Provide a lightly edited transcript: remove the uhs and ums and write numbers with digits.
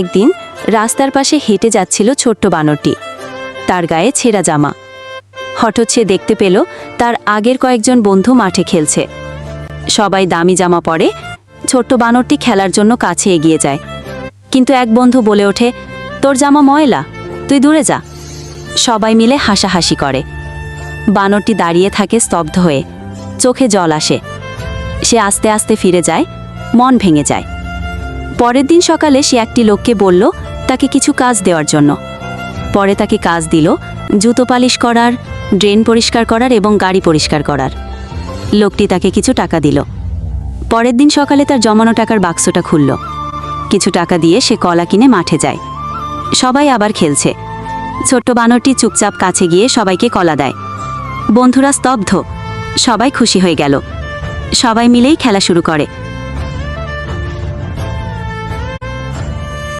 একদিন রাস্তার পাশে হেঁটে যাচ্ছিল ছোট্ট বানরটি। তার গায়ে ছেঁড়া জামা। হঠাৎ সে দেখতে পেল তার আগের কয়েকজন বন্ধু মাঠে খেলছে। সবাই দামি জামা পরে। ছোট্ট বানরটি খেলার জন্য কাছে এগিয়ে যায়, কিন্তু এক বন্ধু বলে ওঠে, তোর জামা ময়লা, তুই দূরে যা। সবাই মিলে হাসাহাসি করে। বানরটি দাঁড়িয়ে থাকে স্তব্ধ হয়ে, চোখে জল আসে। সে আস্তে আস্তে ফিরে যায়, মন ভেঙে যায়। পরের দিন সকালে সে একটি লোককে বলল তাকে কিছু কাজ দেওয়ার জন্য। পরে তাকে কাজ দিল জুতো পালিশ করার, ড্রেন পরিষ্কার করার এবং গাড়ি পরিষ্কার করার। লোকটি তাকে কিছু টাকা দিল। পরের দিন সকালে তার জমানো টাকার বাক্সটা খুলল। কিছু টাকা দিয়ে সে কলা কিনে মাঠে যায়। সবাই আবার খেলছে। ছোট্ট বানরটি চুপচাপ কাছে গিয়ে সবাইকে কলা দেয়। বন্ধুরা স্তব্ধ, সবাই খুশি হয়ে গেল। সবাই মিলেই খেলা শুরু করে।